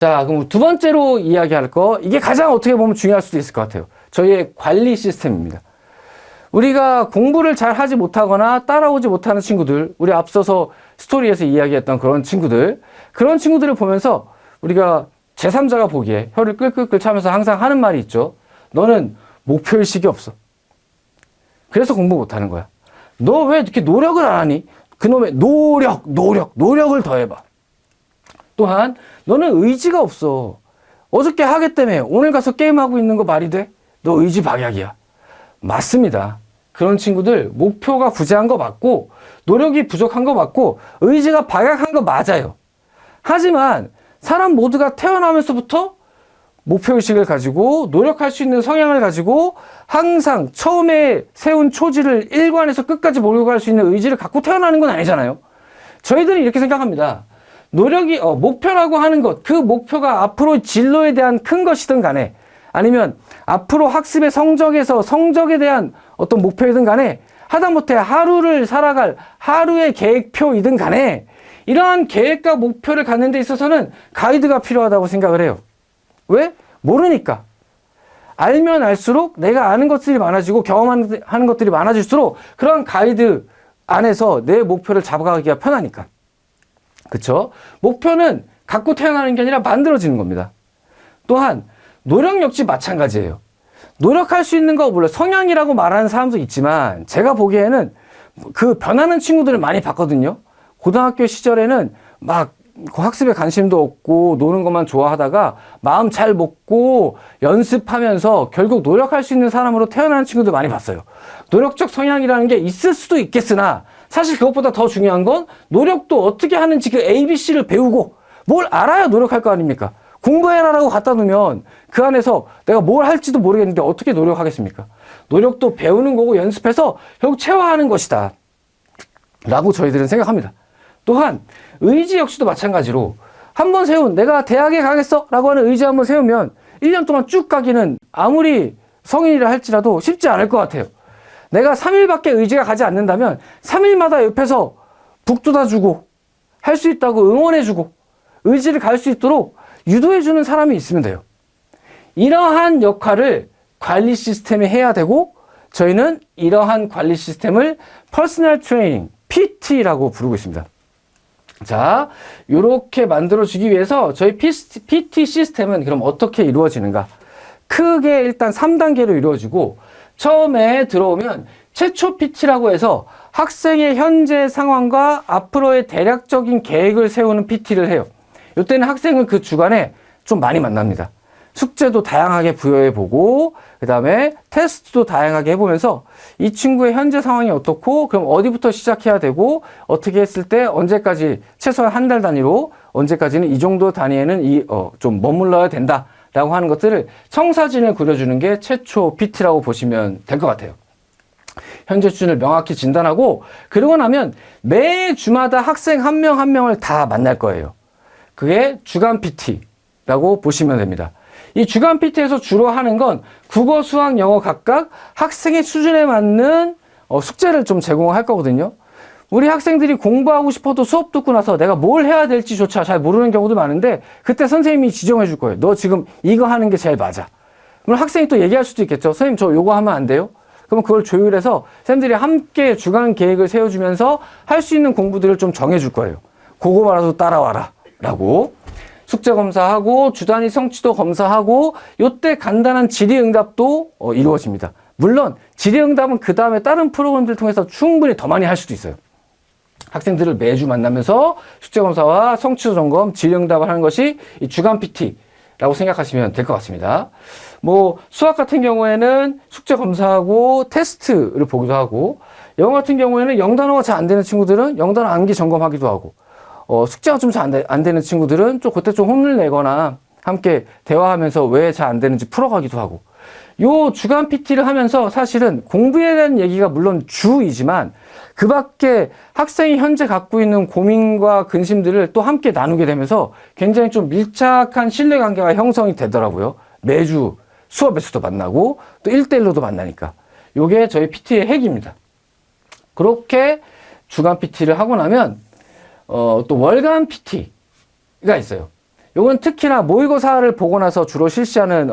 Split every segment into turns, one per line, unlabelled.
자, 그럼 두 번째로 이야기할 거, 이게 가장 어떻게 보면 중요할 수도 있을 것 같아요. 저희의 관리 시스템입니다. 우리가 공부를 잘 하지 못하거나 따라오지 못하는 친구들, 우리 앞서서 스토리에서 이야기했던 그런 친구들을 보면서 우리가 제3자가 보기에 혀를 끌끌끌 차면서 항상 하는 말이 있죠. 너는 목표의식이 없어. 그래서 공부 못하는 거야. 너 왜 이렇게 노력을 안 하니? 그놈의 노력을 더해봐. 또한 너는 의지가 없어. 어저께 하겠다며 오늘 가서 게임하고 있는 거 말이 돼? 너 의지 박약이야. 맞습니다. 그런 친구들 목표가 부재한 거 맞고 노력이 부족한 거 맞고 의지가 박약한 거 맞아요. 하지만 사람 모두가 태어나면서부터 목표의식을 가지고 노력할 수 있는 성향을 가지고 항상 처음에 세운 초지를 일관해서 끝까지 몰고 수 있는 의지를 갖고 태어나는 건 아니잖아요. 저희들은 이렇게 생각합니다. 노력이 목표라고 하는 것, 그 목표가 앞으로 진로에 대한 큰 것이든 간에 아니면 앞으로 학습의 성적에 대한 어떤 목표이든 간에 하다못해 하루를 살아갈 하루의 계획표이든 간에 이러한 계획과 목표를 갖는 데 있어서는 가이드가 필요하다고 생각을 해요. 왜? 모르니까. 알면 알수록 내가 아는 것들이 많아지고 경험하는 것들이 많아질수록 그런 가이드 안에서 내 목표를 잡아가기가 편하니까. 그쵸? 목표는 갖고 태어나는 게 아니라 만들어지는 겁니다. 또한 노력 역시 마찬가지예요. 노력할 수 있는 거 물론 성향이라고 말하는 사람도 있지만 제가 보기에는 그 변하는 친구들을 많이 봤거든요. 고등학교 시절에는 막 학습에 관심도 없고 노는 것만 좋아하다가 마음 잘 먹고 연습하면서 결국 노력할 수 있는 사람으로 태어나는 친구들 많이 봤어요. 노력적 성향이라는 게 있을 수도 있겠으나 사실 그것보다 더 중요한 건 노력도 어떻게 하는지 그 ABC를 배우고 뭘 알아야 노력할 거 아닙니까? 공부해라라고 갖다 놓으면 그 안에서 내가 뭘 할지도 모르겠는데 어떻게 노력하겠습니까? 노력도 배우는 거고 연습해서 결국 체화하는 것이다 라고 저희들은 생각합니다. 또한 의지 역시도 마찬가지로 한번 세운 내가 대학에 가겠어 라고 하는 의지 한번 세우면 1년 동안 쭉 가기는 아무리 성인이라 할지라도 쉽지 않을 것 같아요. 내가 3일밖에 의지가 가지 않는다면 3일마다 옆에서 북돋아주고 할 수 있다고 응원해주고 의지를 갈 수 있도록 유도해주는 사람이 있으면 돼요. 이러한 역할을 관리 시스템이 해야 되고 저희는 이러한 관리 시스템을 퍼스널 트레이닝, PT라고 부르고 있습니다. 자, 이렇게 만들어주기 위해서 저희 PT 시스템은 그럼 어떻게 이루어지는가? 크게 일단 3단계로 이루어지고 처음에 들어오면 최초 PT라고 해서 학생의 현재 상황과 앞으로의 대략적인 계획을 세우는 PT를 해요. 이때는 학생은 그 주간에 좀 많이 만납니다. 숙제도 다양하게 부여해보고 그 다음에 테스트도 다양하게 해보면서 이 친구의 현재 상황이 어떻고 그럼 어디부터 시작해야 되고 어떻게 했을 때 언제까지 최소한 한 달 단위로 언제까지는 이 정도 단위에는 좀 머물러야 된다 라고 하는 것들을 청사진을 그려주는 게 최초 PT라고 보시면 될 것 같아요. 현재 수준을 명확히 진단하고 그러고 나면 매 주마다 학생 한 명 한 명을 다 만날 거예요. 그게 주간 PT라고 보시면 됩니다. 이 주간 PT에서 주로 하는 건 국어, 수학, 영어 각각 학생의 수준에 맞는 숙제를 좀 제공할 거거든요. 우리 학생들이 공부하고 싶어도 수업 듣고 나서 내가 뭘 해야 될지조차 잘 모르는 경우도 많은데 그때 선생님이 지정해 줄 거예요. 너 지금 이거 하는 게 제일 맞아. 그럼 학생이 또 얘기할 수도 있겠죠. 선생님 저 요거 하면 안 돼요? 그럼 그걸 조율해서 선생님들이 함께 주간 계획을 세워주면서 할 수 있는 공부들을 좀 정해줄 거예요. 그거만라도 따라와라 라고. 숙제 검사하고 주단위 성취도 검사하고 요때 간단한 질의응답도 이루어집니다. 물론 질의응답은 그 다음에 다른 프로그램들 통해서 충분히 더 많이 할 수도 있어요. 학생들을 매주 만나면서 숙제 검사와 성취도 점검, 질의응답을 하는 것이 이 주간 PT라고 생각하시면 될 것 같습니다. 뭐 수학 같은 경우에는 숙제 검사하고 테스트를 보기도 하고 영어 같은 경우에는 영단어가 잘 안 되는 친구들은 영단어 암기 점검하기도 하고 숙제가 좀 잘 안 되는 친구들은 좀 그때 좀 혼을 내거나 함께 대화하면서 왜 잘 안 되는지 풀어가기도 하고 요 주간 PT를 하면서 사실은 공부에 대한 얘기가 물론 주이지만 그 밖에 학생이 현재 갖고 있는 고민과 근심들을 또 함께 나누게 되면서 굉장히 좀 밀착한 신뢰관계가 형성이 되더라고요. 매주 수업에서도 만나고 또 1대1로도 만나니까 요게 저희 PT의 핵입니다. 그렇게 주간 PT를 하고 나면 또 월간 PT가 있어요. 요건 특히나 모의고사를 보고 나서 주로 실시하는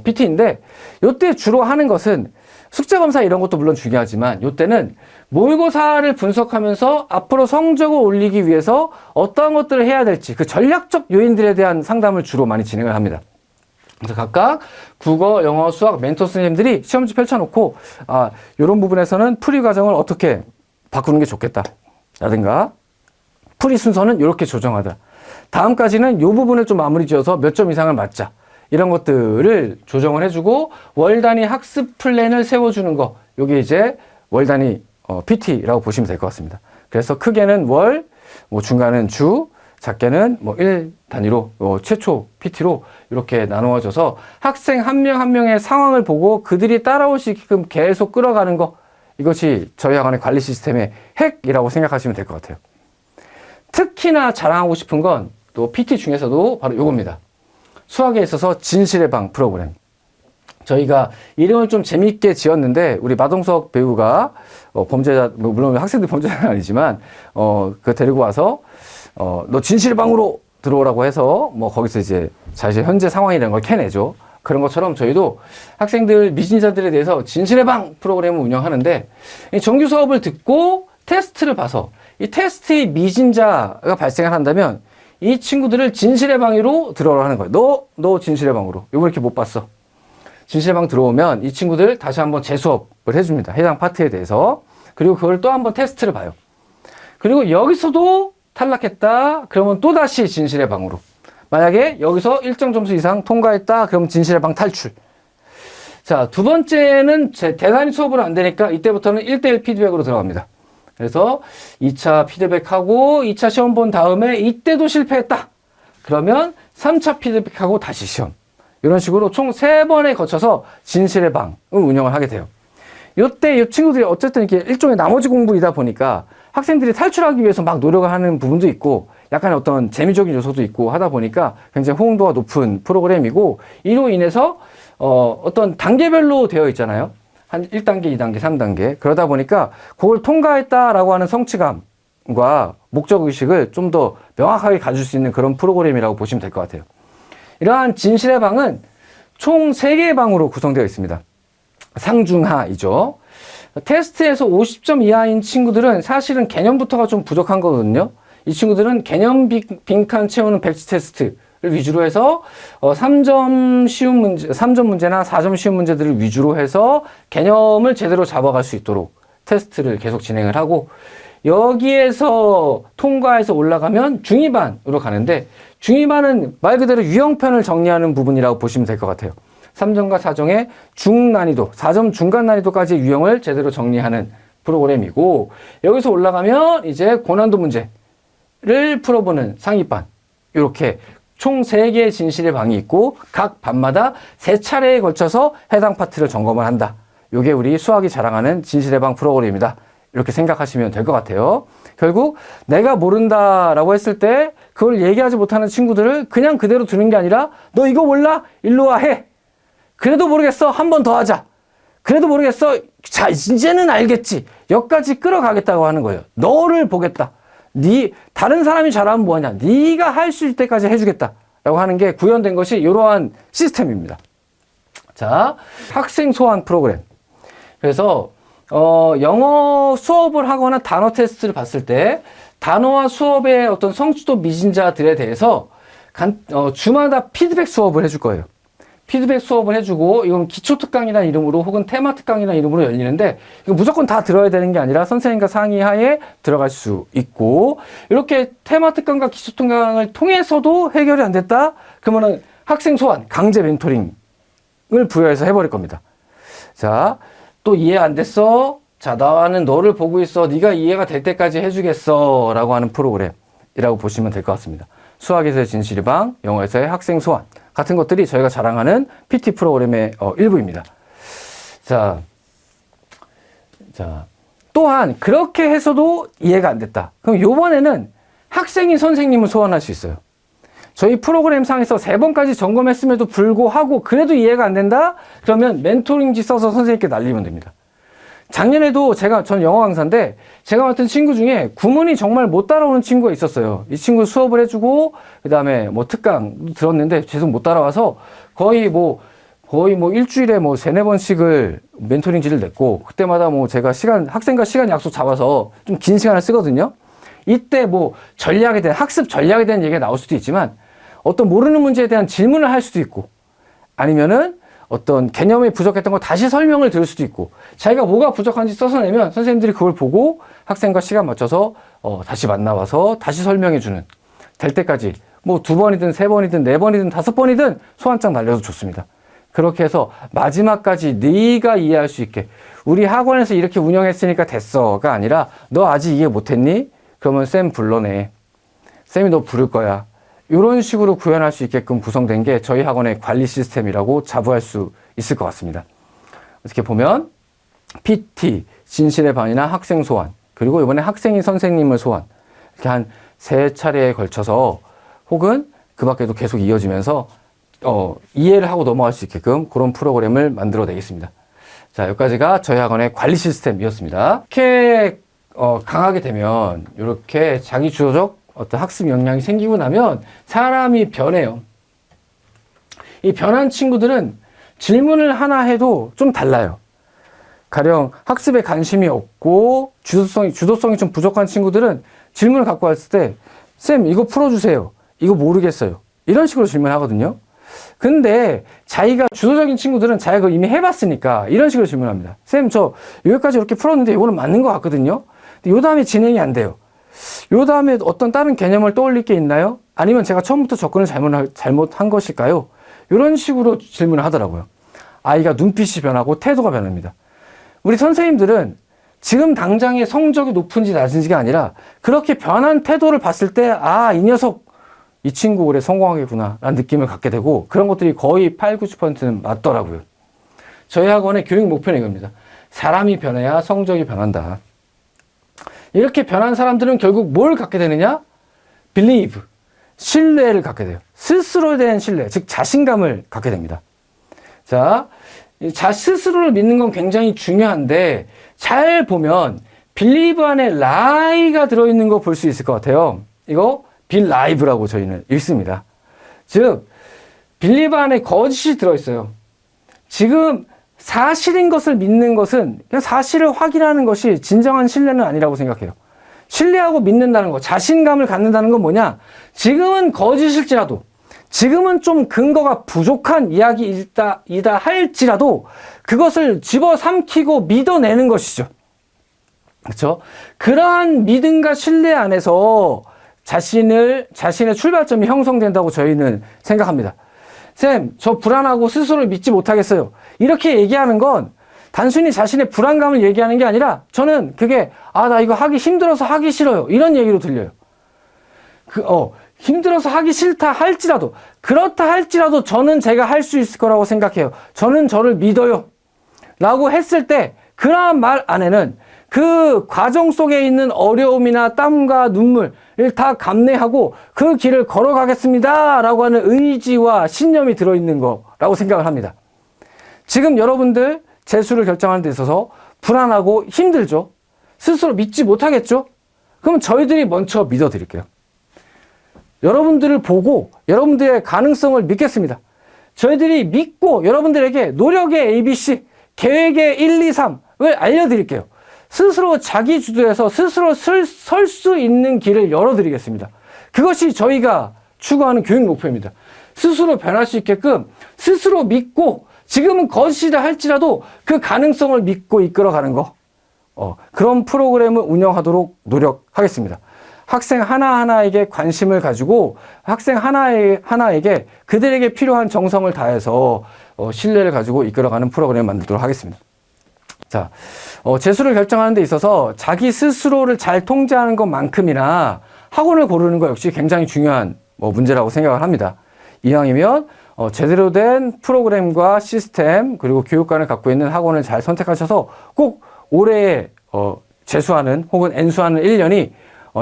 PT인데, 요때 주로 하는 것은 숙제검사 이런 것도 물론 중요하지만, 요때는 모의고사를 분석하면서 앞으로 성적을 올리기 위해서 어떠한 것들을 해야 될지 그 전략적 요인들에 대한 상담을 주로 많이 진행을 합니다. 그래서 각각 국어, 영어, 수학 멘토 선생님들이 시험지 펼쳐놓고, 이런 부분에서는 풀이 과정을 어떻게 바꾸는 게 좋겠다 라든가, 풀이 순서는 이렇게 조정하다, 다음까지는 이 부분을 좀 마무리 지어서 몇 점 이상을 맞자, 이런 것들을 조정을 해주고 월 단위 학습 플랜을 세워주는 거, 요게 이제 월 단위 PT라고 보시면 될 것 같습니다. 그래서 크게는 월, 뭐 중간은 주, 작게는 뭐 1 단위로 최초 PT로 이렇게 나누어져서 학생 한 명 한 명의 상황을 보고 그들이 따라올 수 있게끔 계속 끌어가는 거, 이것이 저희 학원의 관리 시스템의 핵이라고 생각하시면 될 것 같아요. 특히나 자랑하고 싶은 건 또 PT 중에서도 바로 요겁니다. 수학에 있어서 진실의 방 프로그램. 저희가 이름을 좀 재미있게 지었는데, 우리 마동석 배우가 범죄자, 물론 학생들 범죄자는 아니지만 그 데리고 와서 너 진실의 방으로 들어오라고 해서 뭐 거기서 이제 자신의 현재 상황이라는 걸 캐내죠. 그런 것처럼 저희도 학생들, 미진자들에 대해서 진실의 방 프로그램을 운영하는데, 이 정규 수업을 듣고 테스트를 봐서 이 테스트의 미진자가 발생을 한다면 이 친구들을 진실의 방으로 들어오라 하는 거예요. 너 진실의 방으로. 이거 이렇게 못 봤어. 진실의 방 들어오면 이 친구들 다시 한번 재수업을 해줍니다. 해당 파트에 대해서. 그리고 그걸 또 한번 테스트를 봐요. 그리고 여기서도 탈락했다, 그러면 또 다시 진실의 방으로. 만약에 여기서 일정 점수 이상 통과했다, 그러면 진실의 방 탈출. 자, 두 번째는 대단히 수업은 안 되니까 이때부터는 1대1 피드백으로 들어갑니다. 그래서 2차 피드백하고 2차 시험 본 다음에 이때도 실패했다, 그러면 3차 피드백하고 다시 시험. 이런 식으로 총 3번에 거쳐서 진실의 방을 운영을 하게 돼요. 이때 이 친구들이 어쨌든 이렇게 일종의 나머지 공부이다 보니까 학생들이 탈출하기 위해서 막 노력을 하는 부분도 있고, 약간 어떤 재미적인 요소도 있고 하다 보니까 굉장히 호응도가 높은 프로그램이고, 이로 인해서 어떤 단계별로 되어 있잖아요. 한 1단계, 2단계, 3단계. 그러다 보니까 그걸 통과했다라고 하는 성취감과 목적의식을 좀 더 명확하게 가질 수 있는 그런 프로그램이라고 보시면 될 것 같아요. 이러한 진실의 방은 총 3개의 방으로 구성되어 있습니다. 상중하이죠. 테스트에서 50점 이하인 친구들은 사실은 개념부터가 좀 부족한 거거든요. 이 친구들은 개념 빈칸 채우는 백지 테스트를 위주로 해서 3점 쉬운 문제, 3점 문제나 4점 쉬운 문제들을 위주로 해서 개념을 제대로 잡아갈 수 있도록 테스트를 계속 진행을 하고, 여기에서 통과해서 올라가면 중위반으로 가는데, 중위반은 말 그대로 유형편을 정리하는 부분이라고 보시면 될 것 같아요. 3점과 4점의 중난이도, 4점 중간 난이도까지 유형을 제대로 정리하는 프로그램이고, 여기서 올라가면 이제 고난도 문제를 풀어보는 상위반, 이렇게 총 3개의 진실의 방이 있고 각 반마다 3차례에 걸쳐서 해당 파트를 점검을 한다. 이게 우리 수학이 자랑하는 진실의 방 프로그램입니다. 이렇게 생각하시면 될 것 같아요. 결국 내가 모른다라고 했을 때 그걸 얘기하지 못하는 친구들을 그냥 그대로 두는 게 아니라, 너 이거 몰라? 일로 와 해. 그래도 모르겠어. 한 번 더 하자. 그래도 모르겠어. 자, 이제는 알겠지. 여기까지 끌어가겠다고 하는 거예요. 너를 보겠다. 다른 사람이 잘하면 뭐하냐. 네가 할 수 있을 때까지 해주겠다라고 하는 게 구현된 것이 이러한 시스템입니다. 자, 학생 소환 프로그램. 그래서 영어 수업을 하거나 단어 테스트를 봤을 때 단어와 수업의 어떤 성취도 미진자들에 대해서 주마다 피드백 수업을 해줄 거예요. 피드백 수업을 해주고, 이건 기초특강이라는 이름으로 혹은 테마특강이라는 이름으로 열리는데, 이거 무조건 다 들어야 되는 게 아니라 선생님과 상의하에 들어갈 수 있고, 이렇게 테마특강과 기초특강을 통해서도 해결이 안 됐다? 그러면은 학생 소환, 강제 멘토링을 부여해서 해버릴 겁니다. 자, 또 이해 안 됐어? 자, 나는 너를 보고 있어. 네가 이해가 될 때까지 해주겠어. 라고 하는 프로그램이라고 보시면 될 것 같습니다. 수학에서의 진실의 방, 영어에서의 학생 소환 같은 것들이 저희가 자랑하는 PT 프로그램의 일부입니다. 자, 또한 그렇게 해서도 이해가 안 됐다. 그럼 요번에는 학생이 선생님을 소환할 수 있어요. 저희 프로그램 상에서 3번까지 점검했음에도 불구하고 그래도 이해가 안 된다? 그러면 멘토링지 써서 선생님께 날리면 됩니다. 작년에도 전 영어 강사인데 제가 맡은 친구 중에 구문이 정말 못 따라오는 친구가 있었어요. 이 친구 수업을 해주고 그다음에 뭐 특강 들었는데 계속 못 따라와서 거의 뭐 일주일에 뭐 3-4번씩을 멘토링지를 냈고, 그때마다 뭐 제가 학생과 시간 약속 잡아서 좀 긴 시간을 쓰거든요. 이때 뭐 학습 전략에 대한 얘기가 나올 수도 있지만, 어떤 모르는 문제에 대한 질문을 할 수도 있고, 아니면은 어떤 개념이 부족했던 거 다시 설명을 들을 수도 있고, 자기가 뭐가 부족한지 써서 내면 선생님들이 그걸 보고 학생과 시간 맞춰서 다시 만나와서 다시 설명해주는, 될 때까지 뭐 2번이든 3번이든 4번이든 5번이든 소환장 날려도 좋습니다. 그렇게 해서 마지막까지 네가 이해할 수 있게, 우리 학원에서 이렇게 운영했으니까 됐어가 아니라 너 아직 이해 못했니? 그러면 쌤 불러내. 쌤이 너 부를 거야. 이런 식으로 구현할 수 있게끔 구성된 게 저희 학원의 관리 시스템이라고 자부할 수 있을 것 같습니다. 이렇게 보면 PT, 진실의 반이나 학생 소환, 그리고 이번에 학생이 선생님을 소환, 이렇게 한 3차례에 걸쳐서 혹은 그 밖에도 계속 이어지면서 이해를 하고 넘어갈 수 있게끔 그런 프로그램을 만들어 내겠습니다. 자, 여기까지가 저희 학원의 관리 시스템이었습니다. 이렇게 강하게 되면 이렇게 자기 주도적 어떤 학습 역량이 생기고 나면 사람이 변해요. 이 변한 친구들은 질문을 하나 해도 좀 달라요. 가령 학습에 관심이 없고 주도성이 좀 부족한 친구들은 질문을 갖고 왔을 때 쌤 이거 풀어주세요. 이거 모르겠어요. 이런 식으로 질문하거든요. 근데 자기가 주도적인 친구들은 자기가 그걸 이미 해봤으니까 이런 식으로 질문합니다. 쌤 저 여기까지 이렇게 풀었는데 이거는 맞는 것 같거든요. 근데 요 다음에 진행이 안 돼요. 요 다음에 어떤 다른 개념을 떠올릴 게 있나요? 아니면 제가 처음부터 접근을 잘못한 것일까요? 이런 식으로 질문을 하더라고요. 아이가 눈빛이 변하고 태도가 변합니다. 우리 선생님들은 지금 당장의 성적이 높은지 낮은지가 아니라 그렇게 변한 태도를 봤을 때 이 녀석 이 친구 올해 성공하겠구나 라는 느낌을 갖게 되고, 그런 것들이 거의 80-90%는 맞더라고요. 저희 학원의 교육 목표는 이겁니다. 사람이 변해야 성적이 변한다. 이렇게 변한 사람들은 결국 뭘 갖게 되느냐? believe, 신뢰를 갖게 돼요. 스스로에 대한 신뢰, 즉 자신감을 갖게 됩니다. 자, 스스로를 믿는 건 굉장히 중요한데 잘 보면 believe 안에 lie가 들어있는 거 볼 수 있을 것 같아요. 이거 believe라고 저희는 읽습니다. 즉 believe 안에 거짓이 들어있어요. 지금 사실인 것을 믿는 것은 그냥 사실을 확인하는 것이 진정한 신뢰는 아니라고 생각해요. 신뢰하고 믿는다는 거, 자신감을 갖는다는 건 뭐냐? 지금은 거짓일지라도, 지금은 좀 근거가 부족한 이야기이다 할지라도 그것을 집어삼키고 믿어내는 것이죠. 그렇죠? 그러한 믿음과 신뢰 안에서 자신의 출발점이 형성된다고 저희는 생각합니다. 쌤, 저 불안하고 스스로를 믿지 못하겠어요. 이렇게 얘기하는 건 단순히 자신의 불안감을 얘기하는 게 아니라 저는 그게 나 이거 하기 힘들어서 하기 싫어요. 이런 얘기로 들려요. 힘들어서 하기 싫다 할지라도, 그렇다 할지라도 저는 제가 할 수 있을 거라고 생각해요. 저는 저를 믿어요. 라고 했을 때 그러한 말 안에는 그 과정 속에 있는 어려움이나 땀과 눈물을 다 감내하고 그 길을 걸어가겠습니다 라고 하는 의지와 신념이 들어있는 거라고 생각을 합니다. 지금 여러분들 재수를 결정하는 데 있어서 불안하고 힘들죠? 스스로 믿지 못하겠죠? 그럼 저희들이 먼저 믿어드릴게요. 여러분들을 보고 여러분들의 가능성을 믿겠습니다. 저희들이 믿고 여러분들에게 노력의 ABC, 계획의 1, 2, 3을 알려드릴게요. 스스로 자기 주도해서 스스로 설 수 있는 길을 열어드리겠습니다. 그것이 저희가 추구하는 교육 목표입니다. 스스로 변할 수 있게끔 스스로 믿고, 지금은 거짓이라 할지라도 그 가능성을 믿고 이끌어가는 거, 그런 프로그램을 운영하도록 노력하겠습니다. 학생 하나하나에게 관심을 가지고 학생 하나에게 그들에게 필요한 정성을 다해서 신뢰를 가지고 이끌어가는 프로그램을 만들도록 하겠습니다. 자, 재수를 결정하는 데 있어서 자기 스스로를 잘 통제하는 것만큼이나 학원을 고르는 것 역시 굉장히 중요한 문제라고 생각을 합니다. 이왕이면 제대로 된 프로그램과 시스템 그리고 교육관을 갖고 있는 학원을 잘 선택하셔서 꼭 올해 재수하는 혹은 N수하는 1년이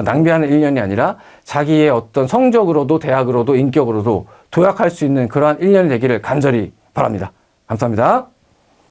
낭비하는 1년이 아니라 자기의 어떤 성적으로도 대학으로도 인격으로도 도약할 수 있는 그러한 1년이 되기를 간절히 바랍니다. 감사합니다.